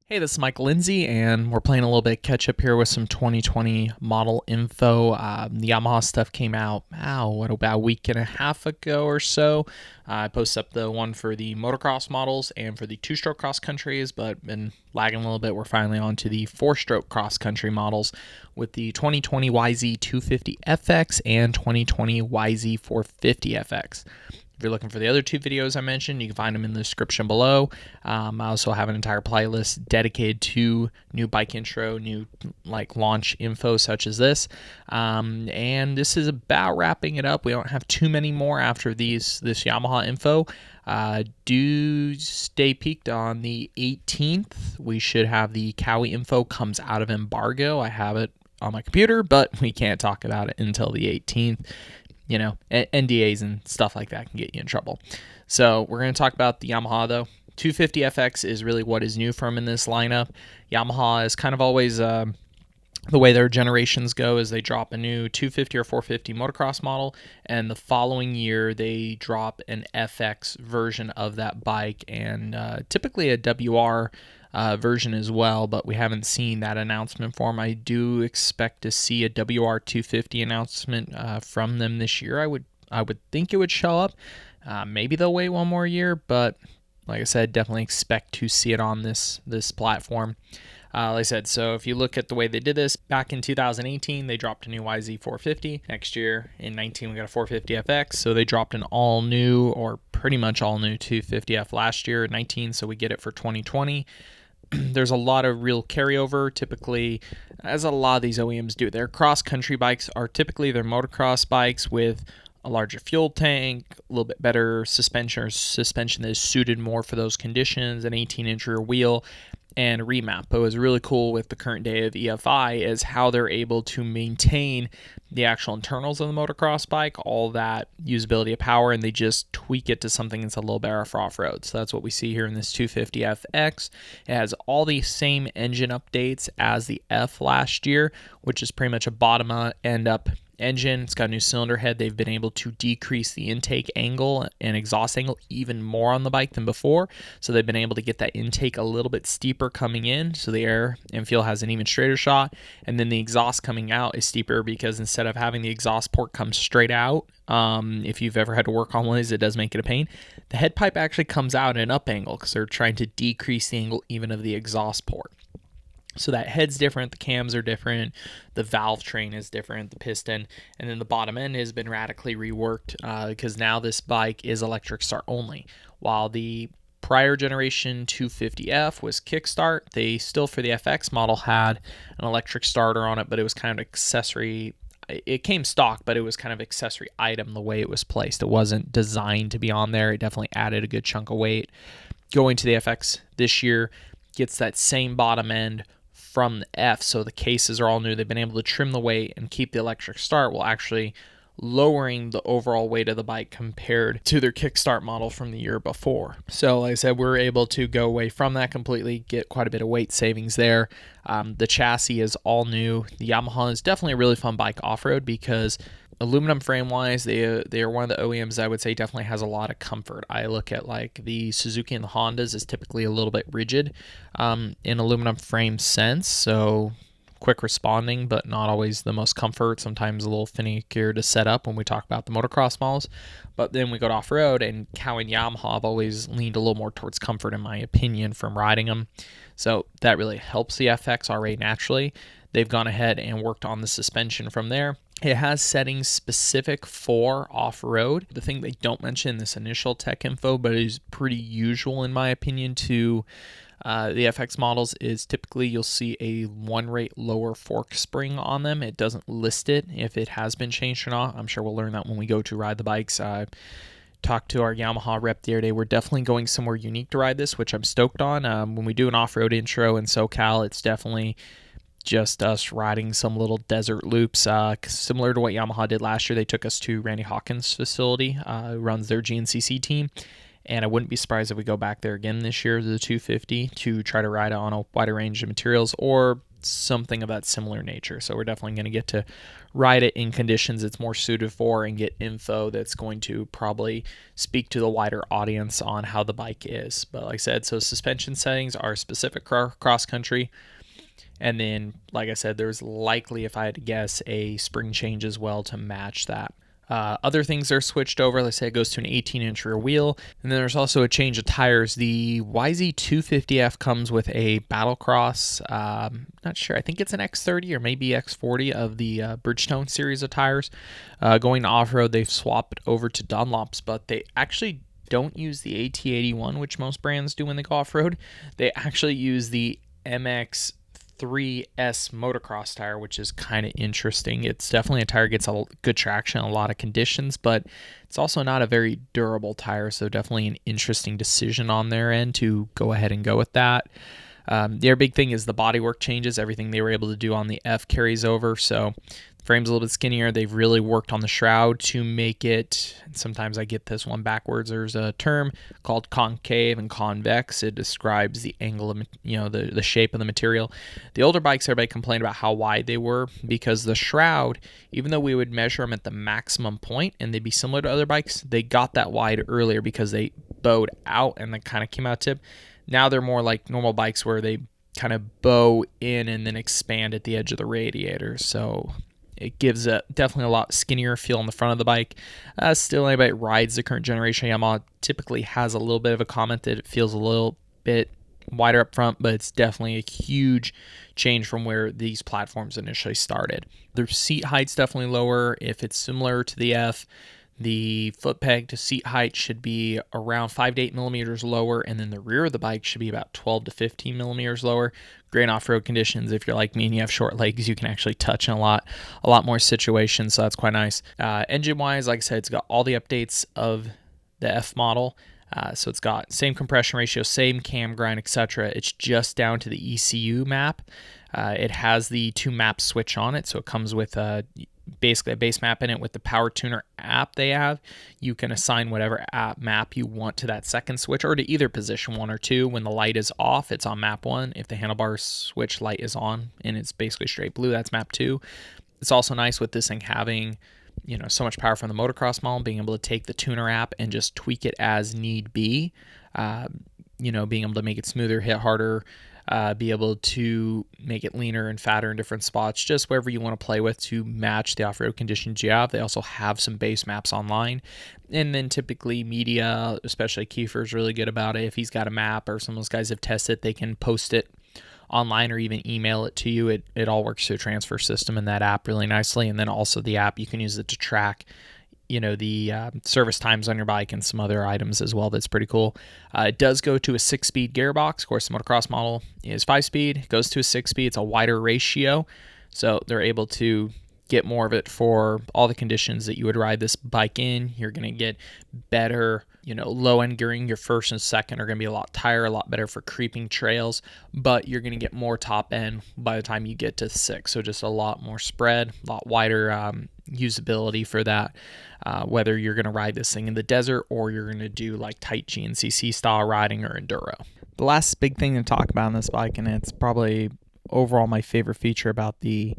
Hey, this is Lindsay, and we're playing a little bit catch up here with some 2020 model info. The Yamaha stuff came out, about a week and a half ago or so. I posted up the one for the motocross models and for the two-stroke cross countries, but been lagging a little bit. We're finally on to the four-stroke cross country models with the 2020 YZ250FX and 2020 YZ450FX. If you're looking for the other two videos I mentioned, you can find them in the description below. I also have an entire playlist dedicated to new bike intro, new launch info such as this. And this is about wrapping it up. We don't have too many more after this Yamaha info. Do stay peaked on the 18th. We should have the Cowie info comes out of embargo. I have it on my computer, but we can't talk about it until the 18th. You know, NDAs and stuff like that can get you in trouble. So we're going to talk about the Yamaha, though. 250FX is really what is new from in this lineup. Yamaha is kind of always the way their generations go is they drop a new 250 or 450 motocross model, and the following year they drop an FX version of that bike, and typically a WR version as well, but we haven't seen that announcement for them. I do expect to see a WR250 announcement from them this year. I would think it would show up. Maybe they'll wait one more year, but like I said, definitely expect to see it on this platform. Like I said, so if you look at the way they did this, back in 2018, they dropped a new YZ450. Next year, in 19, we got a 450FX. So they dropped an all new, or pretty much all new 250F last year, 19, so we get it for 2020. There's a lot of real carryover, typically, as a lot of these OEMs do. Their cross-country bikes are typically their motocross bikes with a larger fuel tank, a little bit better suspension that is suited more for those conditions, an 18-inch rear wheel, and a remap. But what's really cool with the current day of EFI is how they're able to maintain the actual internals of the motocross bike, all that usability of power, and they just tweak it to something that's a little better for off-road. So that's what we see here in this 250FX. It has all the same engine updates as the F last year, which is pretty much a bottom-end up engine. It's got a new cylinder head. They've been able to decrease the intake angle and exhaust angle even more on the bike than before. So they've been able to get that intake a little bit steeper coming in, so the air and fuel has an even straighter shot. And then the exhaust coming out is steeper because instead of having the exhaust port come straight out, if you've ever had to work on one of these, it does make it a pain. The head pipe actually comes out at an up angle because they're trying to decrease the angle even of the exhaust port. So that head's different, the cams are different, the valve train is different, the piston, and then the bottom end has been radically reworked because now this bike is electric start only. While the prior generation 250F was kickstart, they still for the FX model had an electric starter on it, but it was kind of accessory. It came stock, but it was kind of accessory item the way it was placed. It wasn't designed to be on there. It definitely added a good chunk of weight. Going to the FX this year gets that same bottom end from the F, so the cases are all new. They've been able to trim the weight and keep the electric start while actually lowering the overall weight of the bike compared to their kickstart model from the year before. So like I said, we're able to go away from that completely, get quite a bit of weight savings there. The chassis is all new. The Yamaha is definitely a really fun bike off-road because aluminum frame wise, they are one of the OEMs I would say definitely has a lot of comfort. I look at like the Suzuki and the Hondas is typically a little bit rigid in aluminum frame sense, so quick responding, but not always the most comfort. Sometimes a little finicky to set up when we talk about the motocross models. But then we go to off-road, and Cowie and Yamaha have always leaned a little more towards comfort, in my opinion, from riding them. So that really helps the FX already naturally. They've gone ahead and worked on the suspension from there. It has settings specific for off-road. The thing they don't mention in this initial tech info, but is pretty usual in my opinion to the FX models, is typically you'll see a 1-rate lower fork spring on them. It doesn't list it if it has been changed or not. I'm sure we'll learn that when we go to ride the bikes. Talked to our Yamaha rep the other day. We're definitely going somewhere unique to ride this, which I'm stoked on. When we do an off-road intro in SoCal, it's definitely just us riding some little desert loops, similar to what Yamaha did last year. They took us to Randy Hawkins' facility, who runs their GNCC team, and I wouldn't be surprised if we go back there again this year to the 250 to try to ride on a wider range of materials, or something of that similar nature. So we're definitely going to get to ride it in conditions it's more suited for and get info that's going to probably speak to the wider audience on how the bike is. But like I said, so suspension settings are specific cross country. And then, like I said, there's likely, if I had to guess, a spring change as well to match that. Other things are switched over. Let's say it goes to an 18-inch rear wheel. And then there's also a change of tires. The YZ250F comes with a Battlecross, not sure, I think it's an X30 or maybe X40 of the Bridgestone series of tires. Going to off-road, they've swapped over to Dunlops, but they actually don't use the AT81, which most brands do when they go off-road. They actually use the MX3S motocross tire, which is kind of interesting. It's definitely a tire that gets a good traction in a lot of conditions, but it's also not a very durable tire, so definitely an interesting decision on their end to go ahead and go with that. The other big thing is the bodywork changes. Everything they were able to do on the F carries over, so the frame's a little bit skinnier. They've really worked on the shroud to make it, sometimes I get this one backwards, there's a term called concave and convex. It describes the angle of, the shape of the material. The older bikes, everybody complained about how wide they were because the shroud, even though we would measure them at the maximum point and they'd be similar to other bikes, they got that wide earlier because they bowed out and then kind of came out tip. Now they're more like normal bikes where they kind of bow in and then expand at the edge of the radiator. So it gives definitely a lot skinnier feel on the front of the bike. Still, anybody that rides the current generation Yamaha typically has a little bit of a comment that it feels a little bit wider up front, but it's definitely a huge change from where these platforms initially started. The seat height's definitely lower. If it's similar to the F, the foot peg to seat height should be around 5 to 8 millimeters lower, and then the rear of the bike should be about 12 to 15 millimeters lower. Great off-road conditions. If you're like me and you have short legs, you can actually touch in a lot more situations, so that's quite nice. Engine-wise, like I said, it's got all the updates of the F model. So it's got same compression ratio, same cam grind, etc. It's just down to the ECU map. It has the 2 map switch on it, so it comes with basically a base map in it with the Power Tuner app they have. You can assign whatever app map you want to that second switch, or to either position 1 or 2. When the light is off, it's on map 1. If the handlebar switch light is on and it's basically straight blue, that's map 2. It's also nice with this thing having so much power from the motocross model, being able to take the tuner app and just tweak it as need be. Being able to make it smoother, hit harder, be able to make it leaner and fatter in different spots, just wherever you want to play with to match the off-road conditions you have. They also have some base maps online. And then typically media, especially Kiefer's really good about it. If he's got a map or some of those guys have tested, they can post it online or even email it to you. It all works through a transfer system in that app really nicely. And then also the app, you can use it to track the service times on your bike and some other items as well. That's pretty cool. It does go to a 6-speed gearbox. Of course, the motocross model is 5-speed. It goes to a 6-speed. It's a wider ratio, so they're able to get more of it for all the conditions that you would ride this bike in. You're going to get better, low end gearing. Your first and second are going to be a lot tighter, a lot better for creeping trails, but you're going to get more top end by the time you get to 6. So just a lot more spread, a lot wider usability for that, whether you're going to ride this thing in the desert or you're going to do like tight GNCC style riding or enduro. The last big thing to talk about on this bike, and it's probably overall my favorite feature about the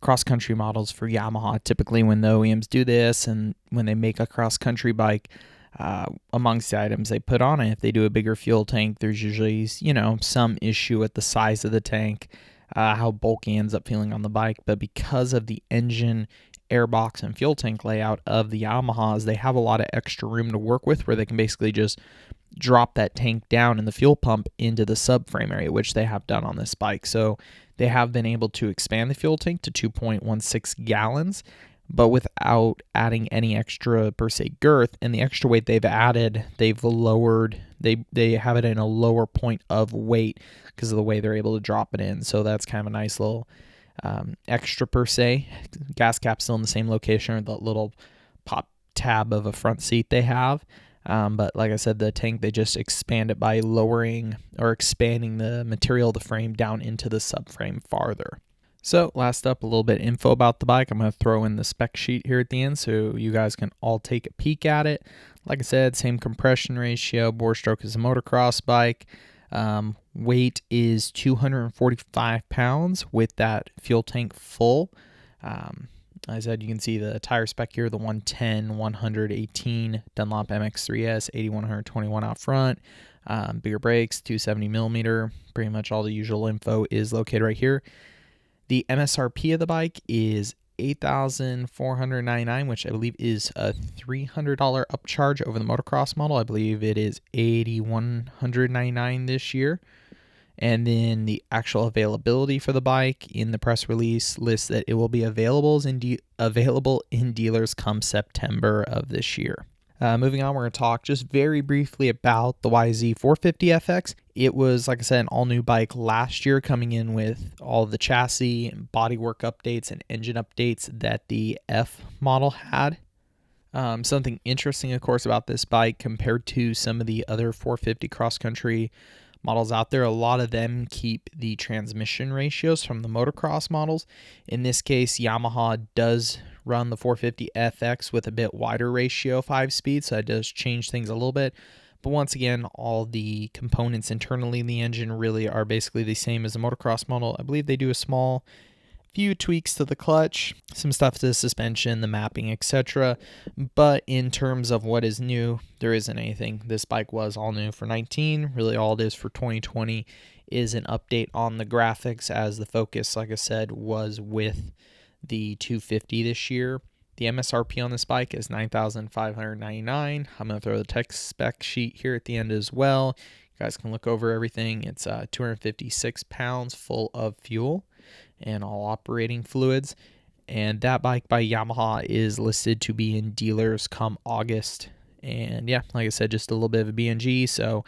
cross-country models for Yamaha. Typically when the OEMs do this and when they make a cross-country bike, amongst the items they put on it, if they do a bigger fuel tank, there's usually some issue with the size of the tank, how bulky it ends up feeling on the bike. But because of the engine, airbox, and fuel tank layout of the Yamahas, they have a lot of extra room to work with where they can basically just drop that tank down in the fuel pump into the subframe area, which they have done on this bike. So they have been able to expand the fuel tank to 2.16 gallons, but without adding any extra per se girth. And the extra weight they've added, they've lowered, they have it in a lower point of weight because of the way they're able to drop it in. So that's kind of a nice little extra per se. Gas cap's still in the same location, or the little pop tab of a front seat they have. But like I said, the tank, they just expand it by lowering or expanding the material of the frame down into the subframe farther. So last up, a little bit of info about the bike. I'm going to throw in the spec sheet here at the end so you guys can all take a peek at it. Like I said, same compression ratio, bore stroke as a motocross bike. Weight is 245 pounds with that fuel tank full. As I said, you can see the tire spec here, the 110, 118 Dunlop MX3S, 8121 out front. Bigger brakes, 270 millimeter. Pretty much all the usual info is located right here. The MSRP of the bike is $8,499, which I believe is a $300 upcharge over the motocross model. I believe it is $8,199 this year. And then the actual availability for the bike in the press release lists that it will be available in dealers come September of this year. Moving on, we're going to talk just very briefly about the YZ450FX. It was, like I said, an all-new bike last year, coming in with all of the chassis and bodywork updates and engine updates that the F model had. Something interesting, of course, about this bike compared to some of the other 450 cross-country models out there, a lot of them keep the transmission ratios from the motocross models. In this case, Yamaha does run the 450FX with a bit wider ratio 5-speed, so that does change things a little bit. But once again, all the components internally in the engine really are basically the same as the motocross model. I believe they do a small few tweaks to the clutch, some stuff to the suspension, the mapping, etc. But in terms of what is new, there isn't anything. This bike was all new for 19. Really all it is for 2020 is an update on the graphics, as the focus, like I said, was with the 250 this year. The MSRP on this bike is $9,599. I'm going to throw the tech spec sheet here at the end as well. You guys can look over everything. It's 256 pounds full of fuel and all operating fluids. And that bike by Yamaha is listed to be in dealers come August. And yeah, like I said, just a little bit of a B&G. So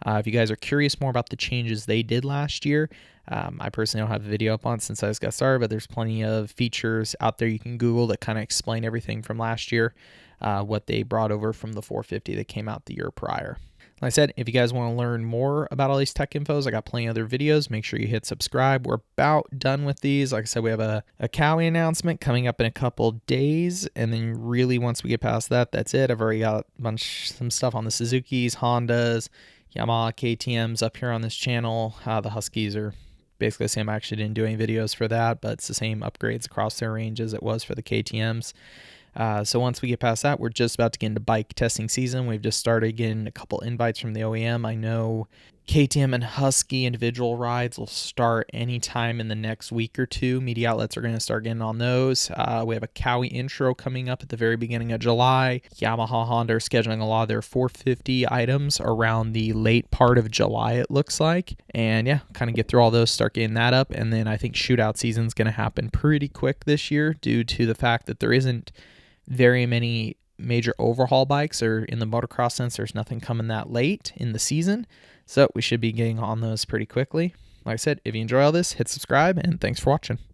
if you guys are curious more about the changes they did last year, I personally don't have a video up on since I just got started, but there's plenty of features out there you can Google that kind of explain everything from last year, what they brought over from the 450 that came out the year prior. Like I said, if you guys want to learn more about all these tech infos, I got plenty of other videos. Make sure you hit subscribe. We're about done with these. Like I said, we have a Cowie announcement coming up in a couple days. And then really once we get past that, that's it. I've already got some stuff on the Suzukis, Hondas, Yamaha KTMs up here on this channel. The Huskies are basically the same. I actually didn't do any videos for that, but it's the same upgrades across their range as it was for the KTMs. So once we get past that, we're just about to get into bike testing season. We've just started getting a couple invites from the OEM. I know KTM and Husky individual rides will start anytime in the next week or two. Media outlets are going to start getting on those. We have a Cowie intro coming up at the very beginning of July. Yamaha, Honda are scheduling a lot of their 450 items around the late part of July, it looks like. And yeah, kind of get through all those, start getting that up. And then I think shootout season is going to happen pretty quick this year due to the fact that there isn't very many major overhaul bikes, or in the motocross sense, there's nothing coming that late in the season. So we should be getting on those pretty quickly. Like I said, if you enjoy all this, hit subscribe, and thanks for watching.